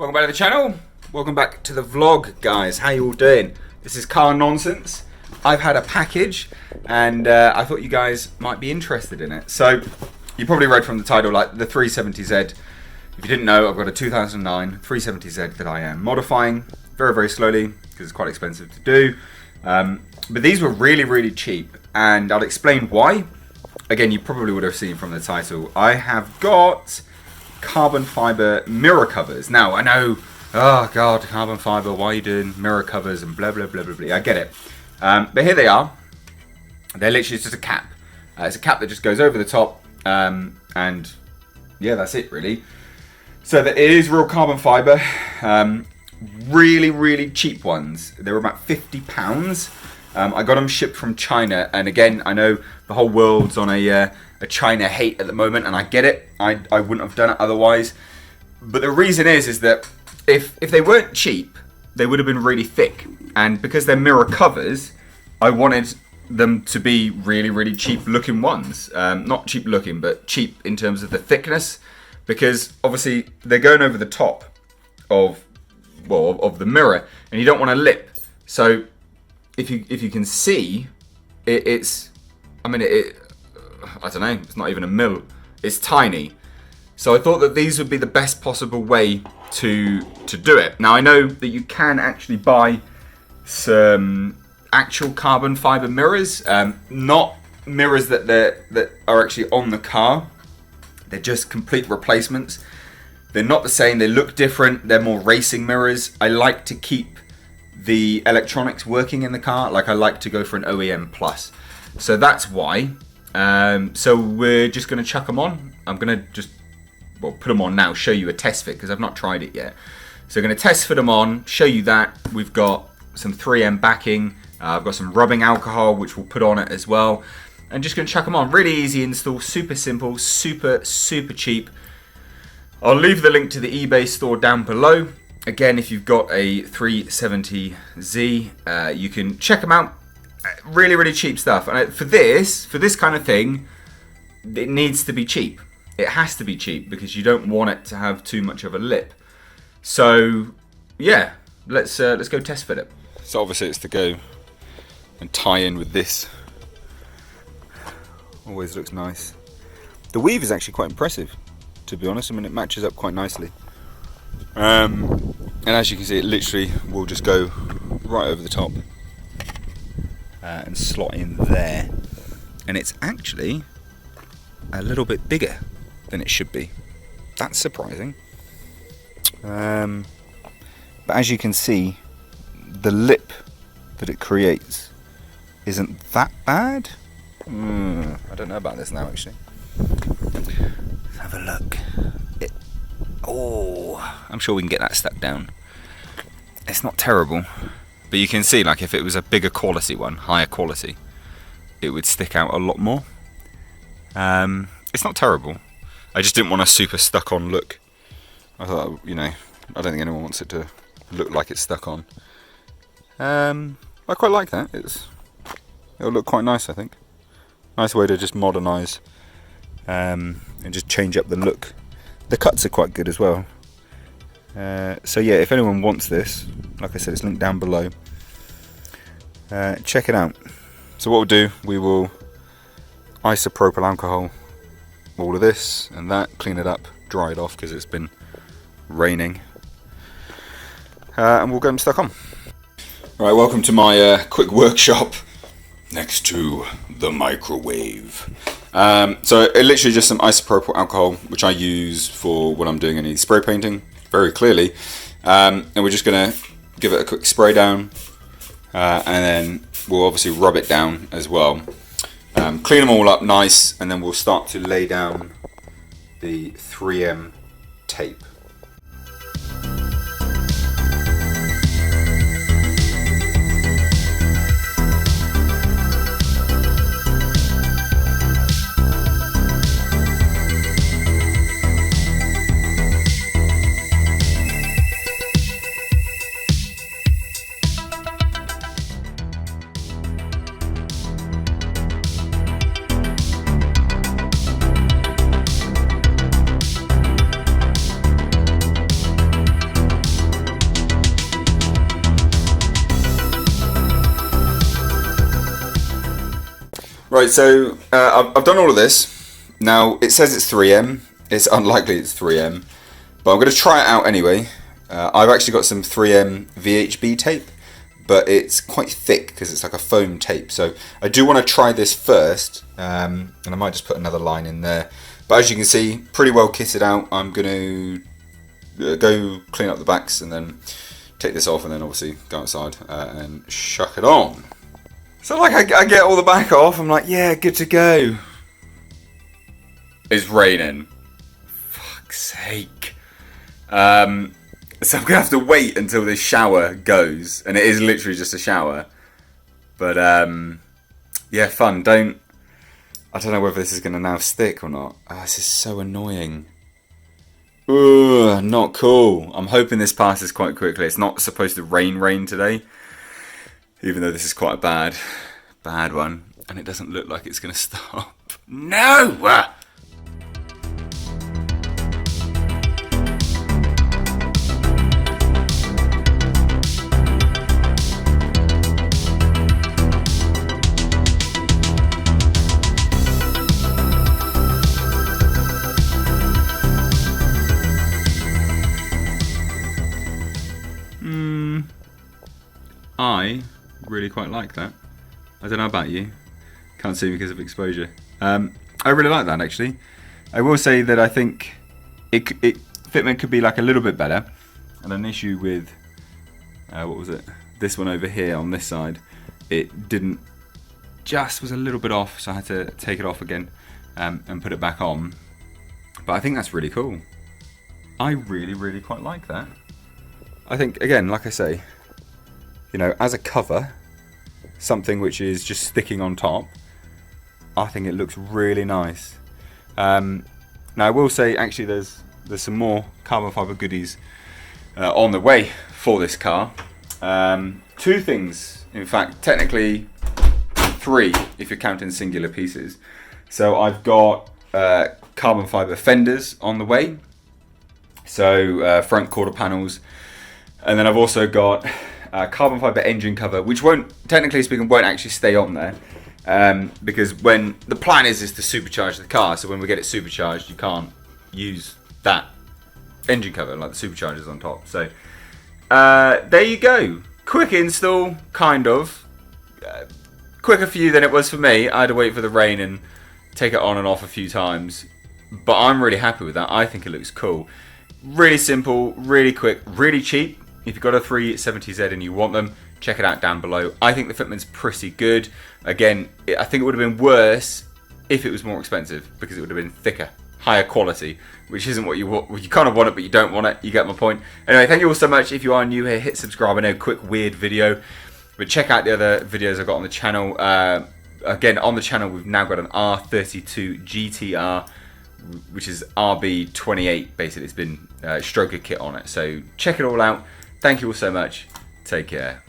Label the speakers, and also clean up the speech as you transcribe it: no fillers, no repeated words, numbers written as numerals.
Speaker 1: Welcome back to the channel. Welcome back to the vlog, guys. How you all doing? This is Car Nonsense. I've had a package and I thought you guys might be interested in it. So you probably read from the title, like the 370Z. If you didn't know, I've got a 2009 370Z that I am modifying very, very slowly because it's quite expensive to do. But these were really, really cheap, and I'll explain why. Again, you probably would have seen from the title. I have got carbon fiber mirror covers. Now, I know, oh God, carbon fiber, why are you doing mirror covers and blah, blah, blah, blah, blah. I get it. But here they are. They're literally just a cap. It's a cap that just goes over the top. And yeah, that's it really. So it is real carbon fiber. Really, really cheap ones. They were about £50. I got them shipped from China, and again, I know the whole world's on a China hate at the moment, and I get it. I wouldn't have done it otherwise. But the reason is that if they weren't cheap, they would have been really thick. And because they're mirror covers, I wanted them to be really, really cheap looking ones. Not cheap looking, but cheap in terms of the thickness, because obviously they're going over the top of the mirror, and you don't want a lip. So if you can see, I don't know, it's not even a mil. It's tiny. So I thought that these would be the best possible way to do it. Now I know that you can actually buy some actual carbon fiber mirrors, not mirrors that are actually on the car. They're just complete replacements. They're not the same. They look different. They're more racing mirrors. I like to keep the electronics working in the car. Like, I like to go for an OEM plus. So that's why. So we're just going to chuck them on. I'm going to just put them on now, show you a test fit, because I've not tried it yet. So we're going to test fit them on, show you that. We've got some 3M backing. I've got some rubbing alcohol, which we'll put on it as well. And just going to chuck them on. Really easy install, super simple, super, super cheap. I'll leave the link to the eBay store down below. Again, if you've got a 370Z, you can check them out. Really, really cheap stuff. And for this kind of thing, it needs to be cheap. It has to be cheap because you don't want it to have too much of a lip. So yeah, let's go test fit it. So obviously it's to go and tie in with this. Always looks nice. The weave is actually quite impressive, to be honest. I mean, it matches up quite nicely. And as you can see, it literally will just go right over the top and slot in there. And it's actually a little bit bigger than it should be. That's surprising. But as you can see, the lip that it creates isn't that bad. I don't know about this now, actually. Let's have a look. I'm sure we can get that stuck down. It's not terrible, but you can see, like, if it was a bigger quality one, higher quality, it would stick out a lot more. It's not terrible. I just didn't want a super stuck on look. I thought, I don't think anyone wants it to look like it's stuck on. I quite like that. It'll look quite nice, I think. Nice way to just modernise and just change up the look. The cuts are quite good as well. So yeah, if anyone wants this, like I said, it's linked down below. Check it out. So what we'll do, we will isopropyl alcohol all of this and that, clean it up, dry it off because it's been raining, and we'll get them stuck on. Right, welcome to my quick workshop next to the microwave. So it literally just some isopropyl alcohol, which I use for when I'm doing any spray painting, very clearly. And we're just going to give it a quick spray down, and then we'll obviously rub it down as well. Clean them all up nice, and then we'll start to lay down the 3M tape. Right, so I've done all of this. Now, it says it's 3M. It's unlikely it's 3M. But I'm going to try it out anyway. I've actually got some 3M VHB tape. But it's quite thick because it's like a foam tape. So I do want to try this first. And I might just put another line in there. But as you can see, pretty well kitted out. I'm going to go clean up the backs and then take this off and then obviously go outside and shuck it on. So like I get all the back off, I'm like, yeah, good to go. It's raining. Fuck's sake. So I'm going to have to wait until this shower goes. And it is literally just a shower. But yeah, fun. I don't know whether this is going to now stick or not. Oh, this is so annoying. Ugh, not cool. I'm hoping this passes quite quickly. It's not supposed to rain today. Even though this is quite a bad one. And it doesn't look like it's going to stop. No! I really quite like that. I don't know about you. Can't see because of exposure. I really like that actually. I will say that I think fitment could be like a little bit better. And an issue with what was it? This one over here on this side. It didn't was a little bit off, so I had to take it off again and put it back on. But I think that's really cool. I really quite like that. I think again, like I say, you know, as a cover, something which is just sticking on top, I think it looks really nice. Now I will say, actually, there's some more carbon fibre goodies on the way for this car. Two things, in fact, technically three, if you're counting singular pieces. So I've got carbon fibre fenders on the way, so front quarter panels, and then I've also got carbon fibre engine cover, which technically speaking, won't actually stay on there, because when the plan is to supercharge the car, so when we get it supercharged, you can't use that engine cover, like the superchargers on top. So there you go. Quick install, kind of. Quicker for you than it was for me. I had to wait for the rain and take it on and off a few times, but I'm really happy with that. I think it looks cool. Really simple, really quick, really cheap. If you've got a 370Z and you want them, check it out down below. I think the fitment's pretty good. Again, I think it would have been worse if it was more expensive, because it would have been thicker, higher quality, which isn't what you want. You kind of want it, but you don't want it. You get my point. Anyway, thank you all so much. If you are new here, hit subscribe. I know, quick, weird video. But check out the other videos I've got on the channel. Again, on the channel, we've now got an R32 GTR, which is RB28, basically. It's been stroker kit on it. So check it all out. Thank you all so much. Take care.